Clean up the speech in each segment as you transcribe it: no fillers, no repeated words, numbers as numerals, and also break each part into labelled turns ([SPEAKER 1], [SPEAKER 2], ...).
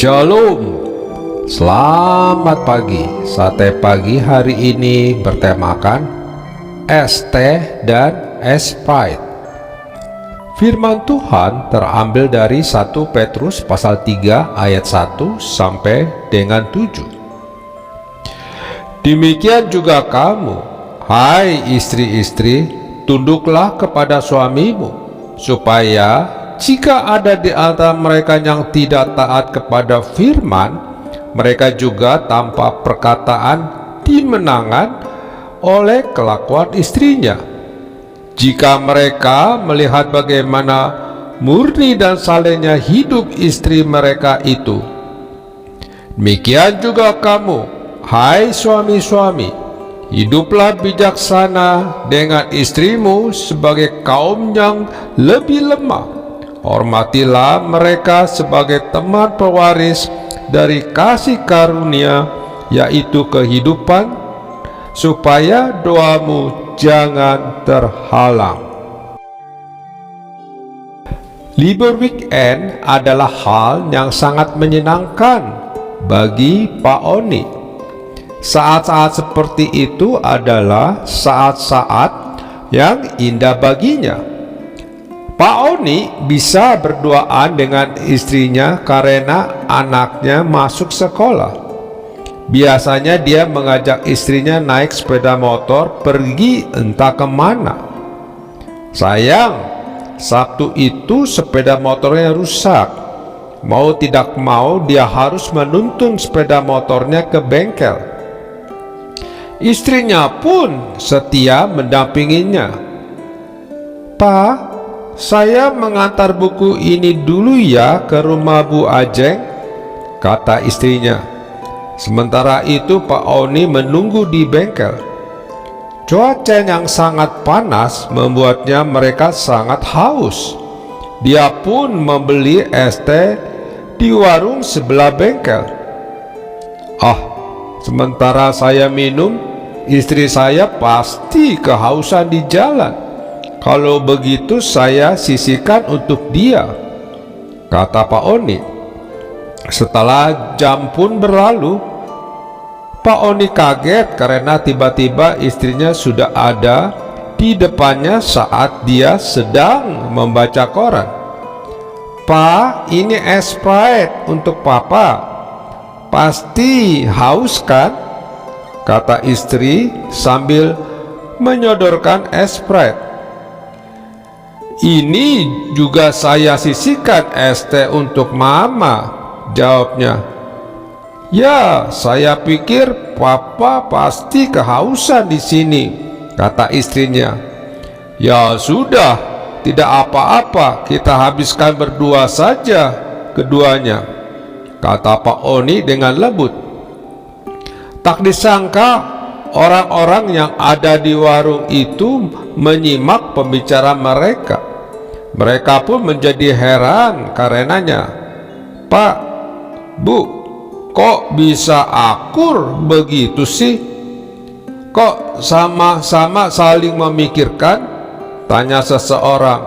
[SPEAKER 1] Shalom, selamat pagi. Sate pagi hari ini bertemakan es teh dan es pahit. Firman Tuhan terambil dari 1 Petrus pasal 3 ayat 1 sampai dengan 7. Demikian juga kamu, hai istri-istri, tunduklah kepada suamimu, supaya jika ada di antara mereka yang tidak taat kepada firman, mereka juga tanpa perkataan dimenangkan oleh kelakuan istrinya. Jika mereka melihat bagaimana murni dan salehnya hidup istri mereka itu, demikian juga kamu, hai suami-suami, hiduplah bijaksana dengan istrimu sebagai kaum yang lebih lemah. Hormatilah mereka sebagai teman pewaris dari kasih karunia, yaitu kehidupan, supaya doamu jangan terhalang. Libur weekend adalah hal yang sangat menyenangkan bagi Pak Oni. Saat-saat seperti itu adalah saat-saat yang indah baginya. Pak Oni bisa berduaan dengan istrinya karena anaknya masuk sekolah. Biasanya dia mengajak istrinya naik sepeda motor pergi entah kemana. Sayang, Sabtu itu sepeda motornya rusak. Mau tidak mau dia harus menuntun sepeda motornya ke bengkel. Istrinya pun setia mendampinginya. Pak, saya mengantar buku ini dulu ya ke rumah Bu Ajeng, kata istrinya. Sementara itu Pak Oni menunggu di bengkel. Cuaca yang sangat panas membuatnya mereka sangat haus. Dia pun membeli es teh di warung sebelah bengkel. Sementara saya minum, istri saya pasti kehausan di jalan. Kalau begitu saya sisihkan untuk dia, kata Pak Oni. Setelah jam pun berlalu, Pak Oni kaget karena tiba-tiba istrinya sudah ada di depannya saat dia sedang membaca koran. Pak, ini es pahit untuk Papa. Pasti haus kan? Kata istri sambil menyodorkan es pahit. Ini juga saya sisihkan es teh untuk Mama, jawabnya. Ya, saya pikir Papa pasti kehausan di sini, kata istrinya. Ya sudah, tidak apa-apa, kita habiskan berdua saja keduanya, kata Pak Oni dengan lembut. Tak disangka orang-orang yang ada di warung itu menyimak pembicaraan mereka. Mereka pun menjadi heran karenanya. Pak, Bu, kok bisa akur begitu sih? Kok sama-sama saling memikirkan? Tanya seseorang.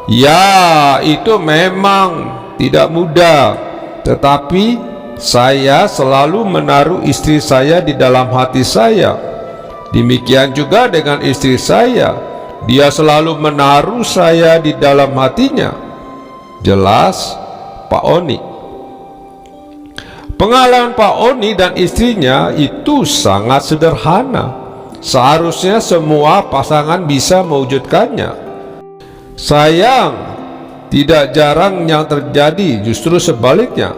[SPEAKER 1] Ya, itu memang tidak mudah, tetapi saya selalu menaruh istri saya di dalam hati saya. Demikian juga dengan istri saya. Dia selalu menaruh saya di dalam hatinya, jelas Pak Oni. Pengalaman Pak Oni dan istrinya itu sangat sederhana. Seharusnya semua pasangan bisa mewujudkannya. Sayang, tidak jarang yang terjadi justru sebaliknya.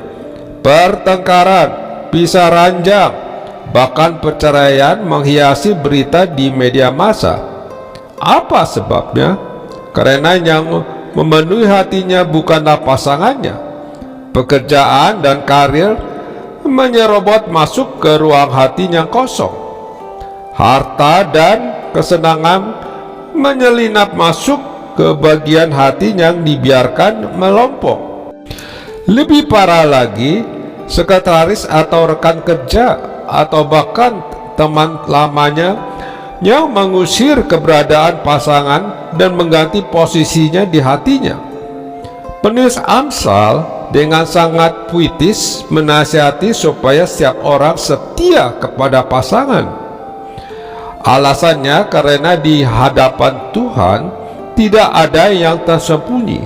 [SPEAKER 1] Pertengkaran, pisah ranjang, bahkan perceraian menghiasi berita di media massa. Apa sebabnya? Karena yang memenuhi hatinya bukanlah pasangannya. Pekerjaan dan karir menyerobot masuk ke ruang hati yang kosong. Harta dan kesenangan menyelinap masuk ke bagian hati yang dibiarkan melompong. Lebih parah lagi, sekretaris atau rekan kerja atau bahkan teman lamanya yang mengusir keberadaan pasangan dan mengganti posisinya di hatinya. Penulis Amsal dengan sangat puitis menasihati supaya setiap orang setia kepada pasangan. Alasannya karena di hadapan Tuhan tidak ada yang tersembunyi,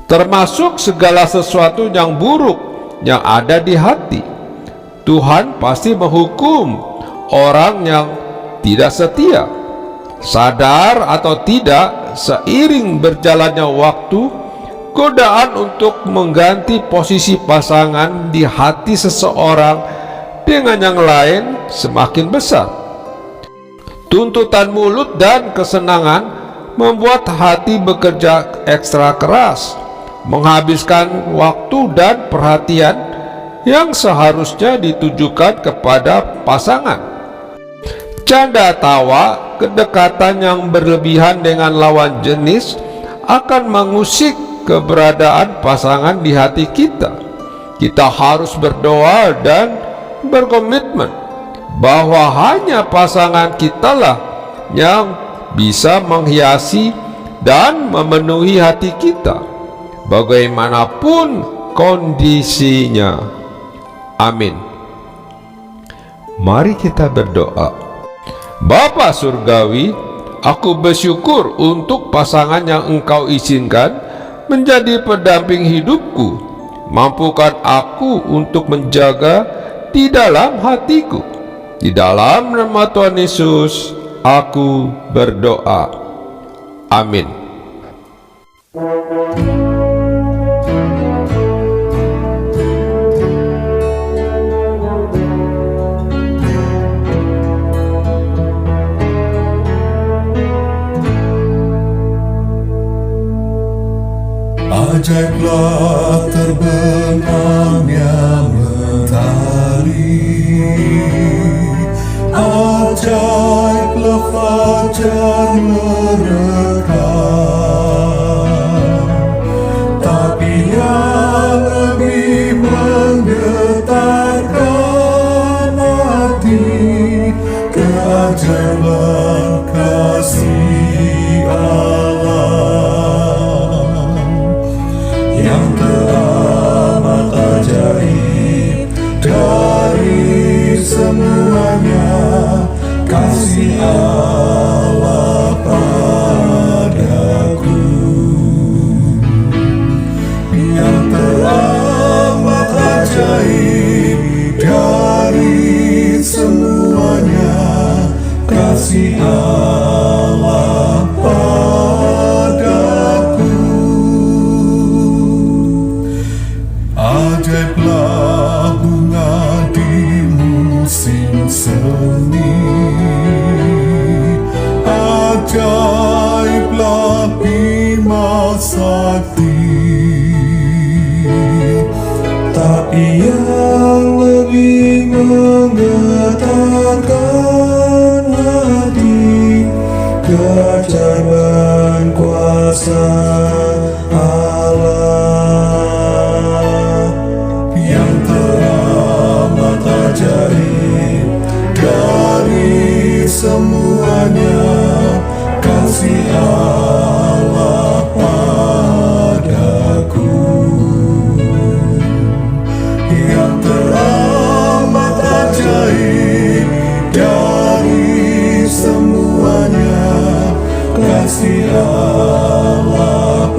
[SPEAKER 1] termasuk segala sesuatu yang buruk yang ada di hati. Tuhan pasti menghukum orang yang tidak setia. Sadar atau tidak, seiring berjalannya waktu, godaan untuk mengganti posisi pasangan di hati seseorang dengan yang lain semakin besar. Tuntutan mulut dan kesenangan membuat hati bekerja ekstra keras, menghabiskan waktu dan perhatian yang seharusnya ditujukan kepada pasangan. Canda tawa, kedekatan yang berlebihan dengan lawan jenis akan mengusik keberadaan pasangan di hati kita. Kita harus berdoa dan berkomitmen bahwa hanya pasangan kitalah yang bisa menghiasi dan memenuhi hati kita, bagaimanapun kondisinya. Amin. Mari kita berdoa. Bapa Surgawi, aku bersyukur untuk pasangan yang Engkau izinkan menjadi pendamping hidupku. Mampukan aku untuk menjaga di dalam hatiku. Di dalam nama Tuhan Yesus, aku berdoa. Amin.
[SPEAKER 2] Ajaiblah terbenamnya mentari, ajaiblah fajar merekam, tapi yang lebih menggetarkan hati, keajaiban kasih Allah yang teramat ajaib dari semuanya, kasih Allah padaku yang teramat ajaib dari semuanya, kasih Allah padaku. Ajaiblah bunga di musim semi, ajaiblah Bima Sakti, tapi yang lebih menggetarkan hati, keajaiban kuasa Allah yang teramat ajaib dari semuanya, kasih Allah padaku yang teramat ajaib dari semuanya, kasih Allah